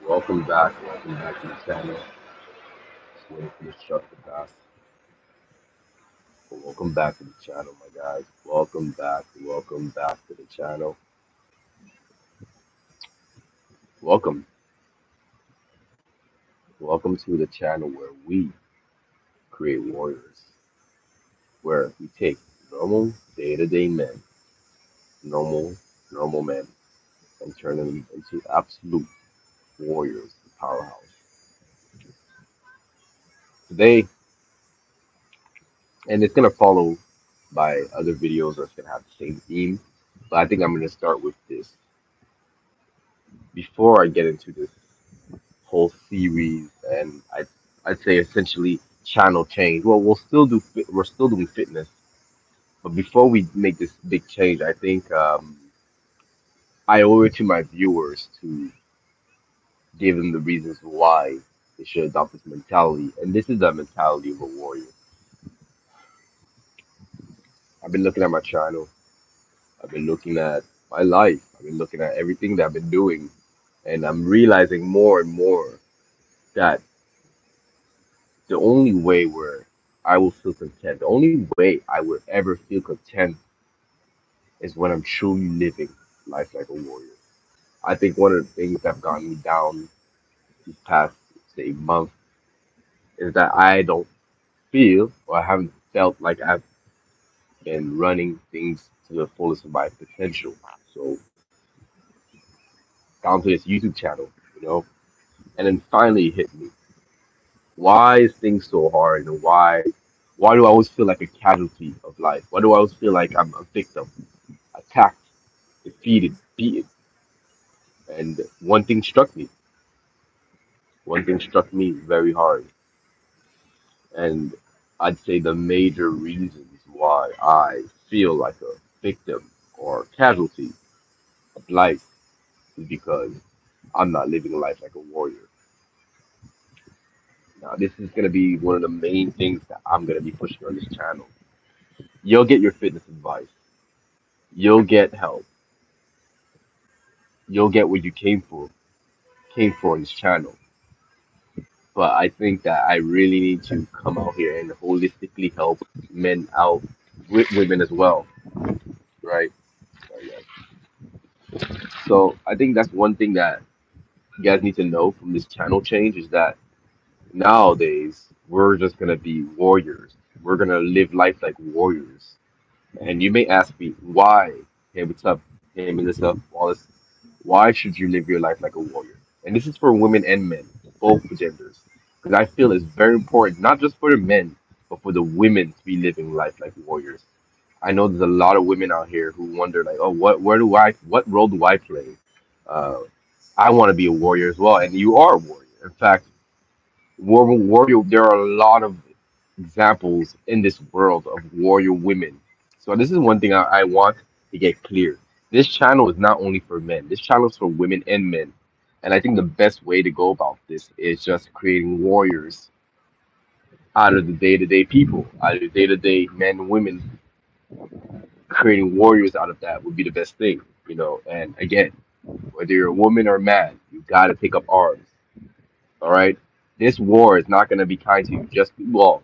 Welcome back to the channel. Just waiting for the truck to pass. But welcome back to the channel, my guys. Welcome back to the channel. Welcome, welcome to the channel where we create warriors, where we take normal day-to-day men, normal, normal men, and turn them into absolute warriors, powerhouse. Today, and it's gonna follow by other videos that's gonna have the same theme, but I think I'm gonna start with this before I get into this whole series, and I'd say essentially channel change. Well, we're still doing fitness, but before we make this big change, I think I owe it to my viewers to give them the reasons why they should adopt this mentality, and this is the mentality of a warrior. I've been looking at my channel, I've been looking at my life, I've been looking at everything that I've been doing, and I'm realizing more and more that the only way where I will feel content, the only way I will ever feel content is when I'm truly living life like a warrior. I think one of the things that have gotten me down these past, say, month is that I don't feel or I haven't felt like I've been running things to the fullest of my potential. So down to this YouTube channel, you know, and then finally it hit me. Why is things so hard and why do I always feel like a casualty of life? Why do I always feel like I'm a victim, attacked, defeated, beaten? And one thing struck me very hard, and I'd say the major reasons why I feel like a victim or casualty of life is because I'm not living life like a warrior. Now, this is going to be one of the main things that I'm going to be pushing on this channel. You'll get your fitness advice, you'll get help, you'll get what you came for on this channel. But I think that I really need to come out here and holistically help men out with women as well, right? Sorry, guys. So I think that's one thing that you guys need to know from this channel change is that nowadays we're just gonna be warriors. We're gonna live life like warriors. And you may ask me why? Hey, what's up? Hey, Melissa, Wallace. Why should you live your life like a warrior? And this is for women and men, both genders, because I feel it's very important, not just for the men, but for the women to be living life like warriors. I know there's a lot of women out here who wonder, like, oh, what role do I play? Uh, I want to be a warrior as well, and you are a warrior. In fact, warrior, there are a lot of examples in this world of warrior women. So this is one thing I want to get clear. This channel is not only for men. This channel is for women and men. And I think the best way to go about this is just creating warriors out of the day-to-day people, out of the day-to-day men and women. Creating warriors out of that would be the best thing, you know. And again, whether you're a woman or a man, you got to pick up arms. All right. This war is not going to be kind to you. Just well,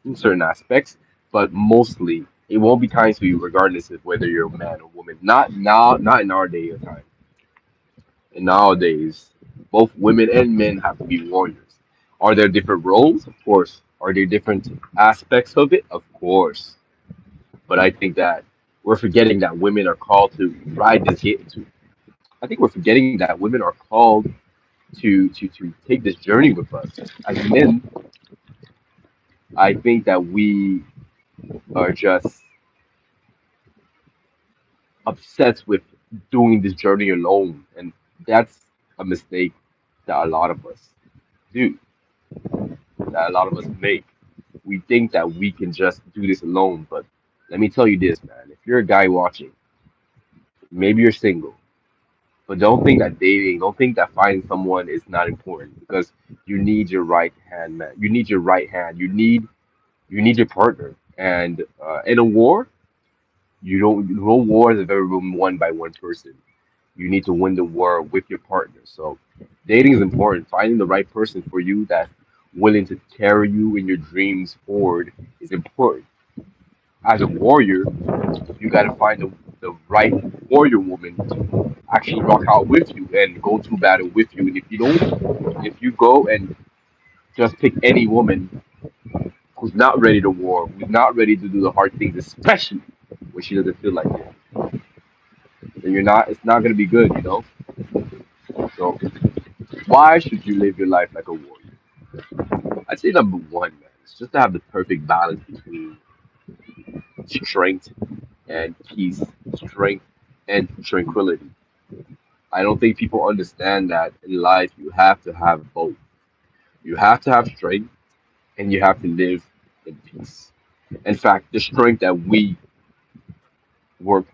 in certain aspects, but mostly it won't be kind to you regardless of whether you're a man or woman. Not now, not in our day or time. And nowadays, both women and men have to be warriors. Are there different roles? Of course. Are there different aspects of it? Of course. But I think that we're forgetting that women are called to ride this. I think we're forgetting that women are called to take this journey with us. As men, I think that we are just obsessed with doing this journey alone, and that's a mistake that a lot of us do, that a lot of us make. We think that we can just do this alone, but let me tell you this, man. If you're a guy watching, maybe you're single, but don't think that finding someone is not important because you need your right hand, man. You need your right hand. You need your partner. And in a war, you don't. No war is ever won by one person. You need to win the war with your partner. So dating is important. Finding the right person for you that's willing to carry you and your dreams forward is important. As a warrior, you got to find the right warrior woman to actually rock out with you and go to battle with you. And if you don't, if you go and just pick any woman who's not ready to war, who's not ready to do the hard things, especially when she doesn't feel like it, then you're not. It's not gonna be good, you know. So why should you live your life like a warrior? I'd say number one, man, is just to have the perfect balance between strength and peace, strength and tranquility. I don't think people understand that in life you have to have both. You have to have strength and you have to live in peace. In fact, the strength that we work.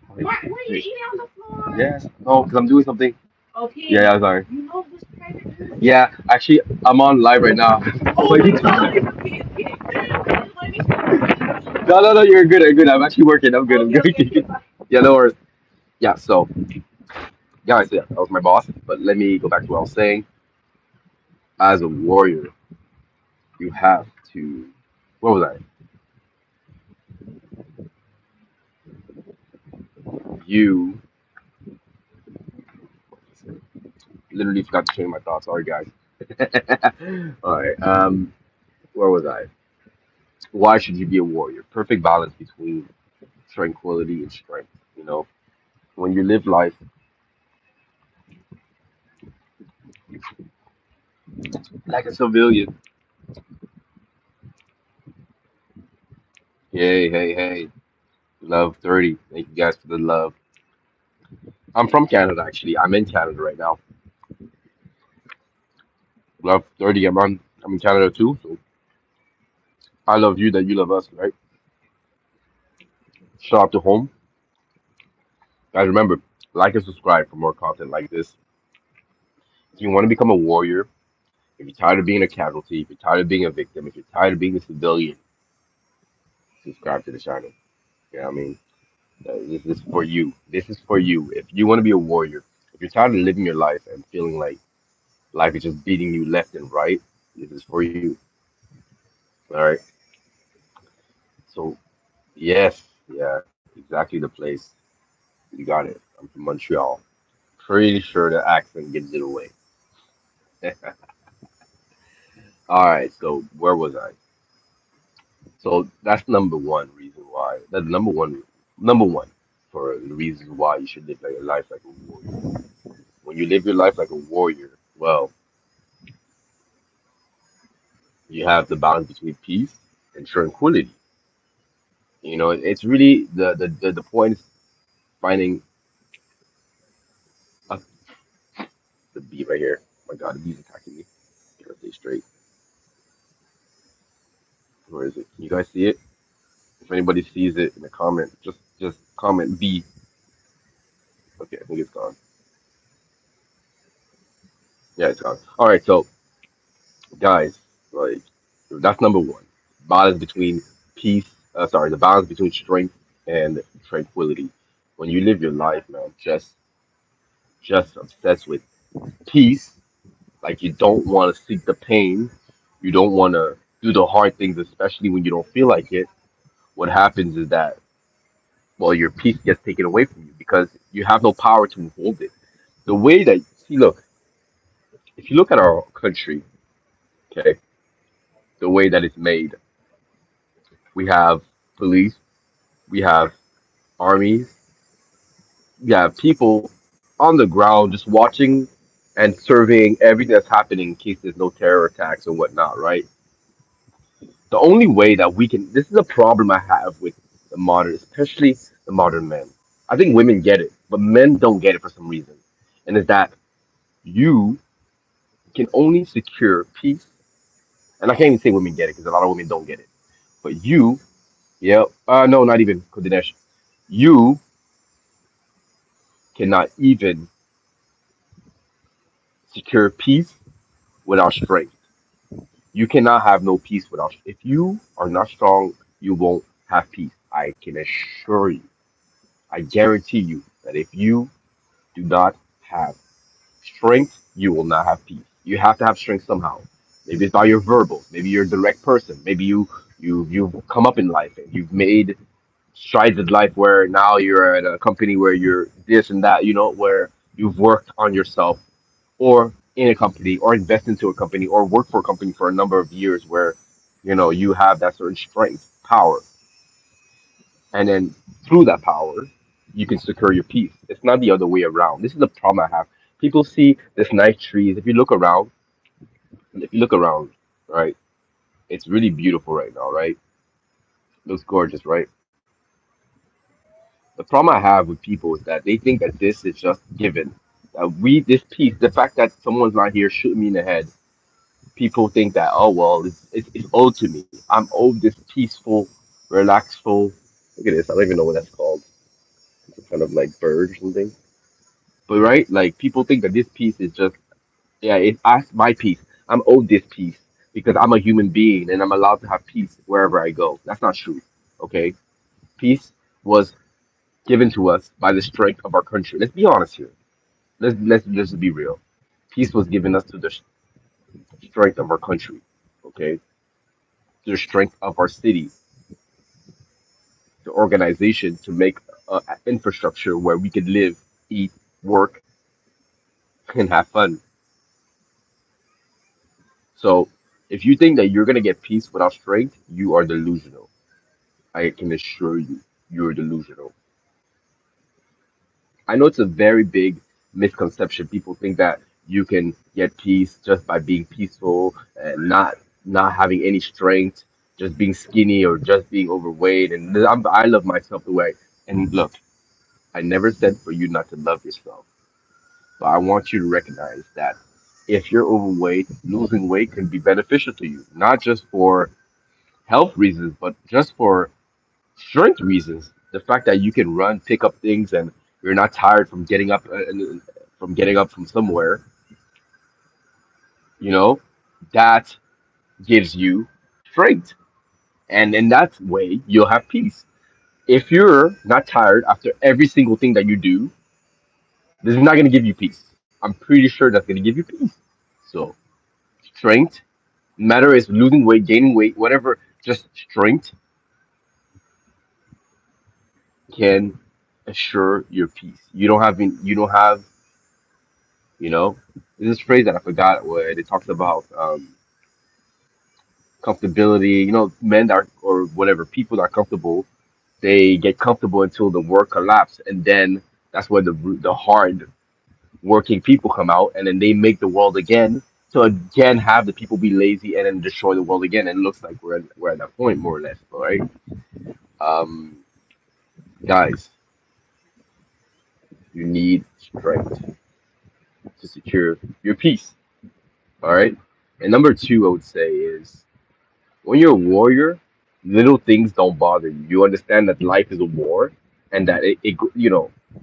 What are you eating on the floor? Yes. No, because I'm doing something. Okay. Yeah, yeah, sorry. You know this private. Yeah, actually, I'm on live right now. Oh But my you god. Okay, okay. Let me no, no, no, you're good. You're good. I'm actually working. I'm good. I'm Okay, okay, okay. good. Yeah, no worries. Yeah, so, guys, yeah, that was my boss. But let me go back to what I was saying. As a warrior, you have to. What was I? You literally forgot to change my thoughts. Sorry, guys. All right. Where was I? Why should you be a warrior? Perfect balance between tranquility and strength. You know, when you live life like a civilian. Hey, hey, hey. Love 30. Thank you guys for the love. I'm from Canada, actually. I'm in Canada right now. Love 30. I'm in Canada too. So I love you that you love us, right? Shout out to home. Guys, remember, like and subscribe for more content like this. If you want to become a warrior, if you're tired of being a casualty, if you're tired of being a victim, if you're tired of being a civilian, subscribe to the channel. Yeah, I mean, this is for you. This is for you. If you want to be a warrior, if you're tired of living your life and feeling like life is just beating you left and right, this is for you. All right. So yes, yeah, exactly the place. You got it. I'm from Montreal. Pretty sure the accent gives it away. All right. So where was I? So that's number one reason why. That's number one for the reasons why you should live your life like a warrior. When you live your life like a warrior, well, you have the balance between peace and tranquility. You know, it's really the point is finding uh, the bee right here. Oh my God, the bee's attacking me. Gotta stay straight. Where is it? Can you guys see it? If anybody sees it in the comment, just comment B. Okay, I think it's gone. Yeah, it's gone. All right, so guys, like that's number one. Balance between peace. Sorry, the balance between strength and tranquility. When you live your life, man, just obsessed with peace. Like you don't want to seek the pain. You don't want to do the hard things, especially when you don't feel like it. What happens is that, well, your peace gets taken away from you because you have no power to hold it. The way that, see, look, if you look at our country, okay, the way that it's made, we have police, we have armies, we have people on the ground just watching and surveying everything that's happening in case there's no terror attacks or whatnot, right? The only way that we can, this is a problem I have with the modern, especially the modern men. I think women get it, but men don't get it for some reason. And is that you can only secure peace, and I can't even say women get it because a lot of women don't get it. But you, yeah, no, not even Kodesh. You cannot even secure peace without strength. You cannot have no peace without. If you are not strong, you won't have peace. I can assure you. I guarantee you that if you do not have strength, you will not have peace. You have to have strength somehow. Maybe it's by your verbal. Maybe you're a direct person. Maybe you've come up in life and you've made strides in life where now you're at a company where you're this and that. You know, where you've worked on yourself or in a company or invest into a company or work for a company for a number of years where you have that certain strength, power, and then through that power, you can secure your peace. It's not the other way around. This is the problem I have. People see this nice trees. If you look around, right, it's really beautiful right now, right? Looks gorgeous, right? The problem I have with people is that they think that this is just given. That this peace, the fact that someone's not here shooting me in the head, people think that, oh, well, it's owed to me. I'm owed this peaceful, relaxful. Look at this. I don't even know what that's called. It's a kind of like bird or something. But right, like people think that this piece is just, yeah, it's my piece. I'm owed this piece because I'm a human being and I'm allowed to have peace wherever I go. That's not true. Okay, peace was given to us by the strength of our country. Let's be honest here. Let's be real. Peace was given us to the strength of our country. Okay, to the strength of our city, the organization to make infrastructure where we could live, eat, work, and have fun. So if you think that you're gonna get peace without strength, you are delusional. I can assure you, you're delusional. I know it's a very big misconception. People think that you can get peace just by being peaceful and not having any strength, just being skinny or just being overweight. And I love myself the way. And look, I never said for you not to love yourself, but I want you to recognize that if you're overweight, losing weight can be beneficial to you, not just for health reasons, but just for strength reasons. The fact that you can run, pick up things, and you're not tired from getting up from getting up from somewhere, you know, that gives you strength, and in that way, you'll have peace. If you're not tired after every single thing that you do, this is not going to give you peace. I'm pretty sure that's going to give you peace. So, strength, matter is losing weight, gaining weight, whatever, just strength can assure your peace. You don't have You know, there's this phrase that I forgot where it talks about comfortability. You know, men that are or whatever people that are comfortable, they get comfortable until the work collapse, and then that's where the hard working people come out, and then they make the world again. So again, have the people be lazy and then destroy the world again. And it looks like we're at that point more or less, all right? Um, guys, you need strength to secure your peace, all right? And number two, I would say is when you're a warrior, little things don't bother you. You understand that life is a war, and that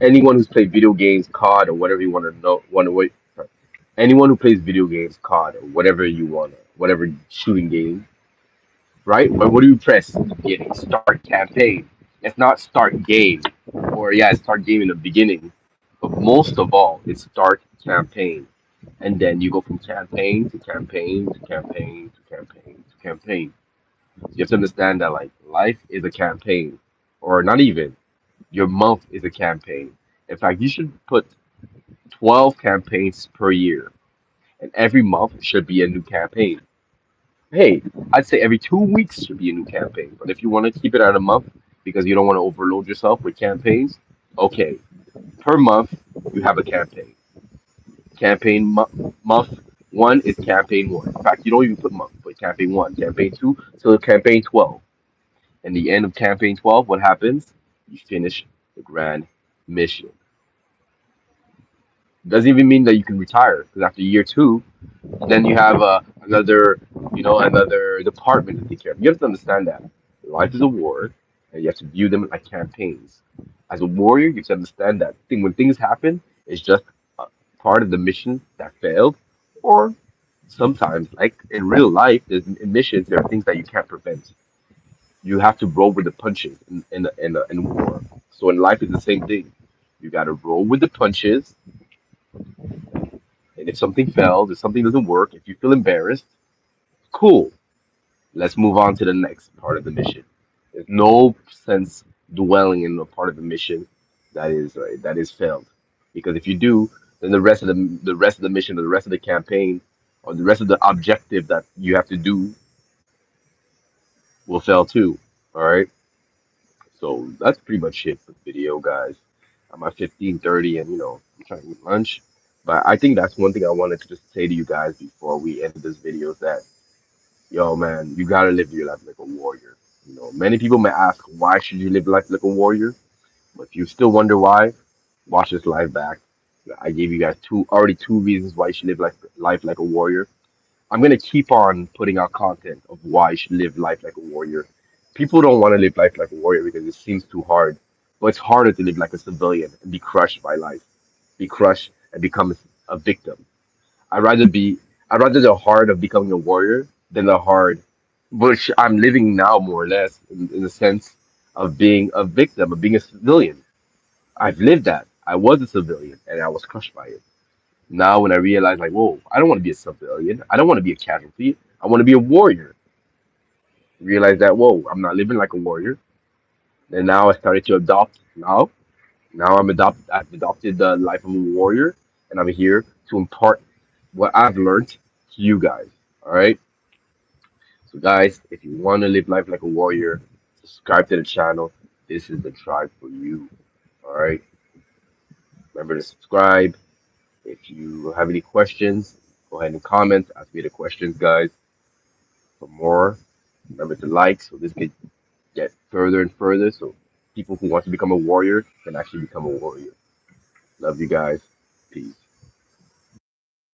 anyone who's played video games, COD, or whatever you want to wait. Anyone who plays video games, COD, or whatever you want, whatever shooting game, right? What do you press in the beginning? Start campaign. It's not start game, or yeah, start game in the beginning. But most of all, it's start campaign, and then you go from campaign to campaign to campaign to campaign to campaign. You have to understand that like life is a campaign, or not even your month is a campaign. In fact, you should put 12 campaigns per year, and every month should be a new campaign. Hey, I'd say every 2 weeks should be a new campaign. But if you want to keep it at a month because you don't want to overload yourself with campaigns, okay, per month you have a campaign. Month one is campaign one. In fact, you don't even put month, but campaign one, campaign two, so campaign 12. And the end of campaign 12, what happens? You finish the grand mission. Doesn't even mean that you can retire because after year two, then you have another department to take care of. You have to understand that life is a war, and you have to view them like campaigns. As a warrior, you have to understand that when things happen, it's just a part of the mission that failed, or sometimes, like in real life, there's in missions, there are things that you can't prevent. You have to roll with the punches in war. So in life, it's the same thing. You got to roll with the punches, and if something fails, if something doesn't work, if you feel embarrassed, cool. Let's move on to the next part of the mission. There's no sense dwelling in a part of the mission that is failed, because if you do, then the rest of the mission, or the rest of the campaign, or the rest of the objective that you have to do will fail too. All right. So that's pretty much it for the video, guys. I'm at 15:30, and I'm trying to eat lunch. But I think that's one thing I wanted to just say to you guys before we end this video is that, yo, man, you gotta live your life like a warrior. Many people may ask, why should you live life like a warrior? But if you still wonder why, watch this live back. I gave you guys already two reasons why you should live life like a warrior. I'm gonna keep on putting out content of why you should live life like a warrior. People don't want to live life like a warrior because it seems too hard. But it's harder to live like a civilian and be crushed by life, be crushed and become a victim. I'd rather be I'd rather the hard of becoming a warrior than the hard, which I'm living now more or less in the sense of being a victim, of being a civilian. I've lived that. I was a civilian and I was crushed by it. Now when I realize like, whoa, I don't want to be a civilian. I don't want to be a casualty. I want to be a warrior. Realize that, whoa, I'm not living like a warrior. And now I started to adopt now I've adopted the life of a warrior, and I'm here to impart what I've learned to you guys. All right. So guys, if you want to live life like a warrior, subscribe to the channel. This is the tribe for you. All right. Remember to subscribe. If you have any questions, go ahead and comment. Ask me the questions, guys. For more, remember to like so this can get further and further. So people who want to become a warrior can actually become a warrior. Love you guys. Peace.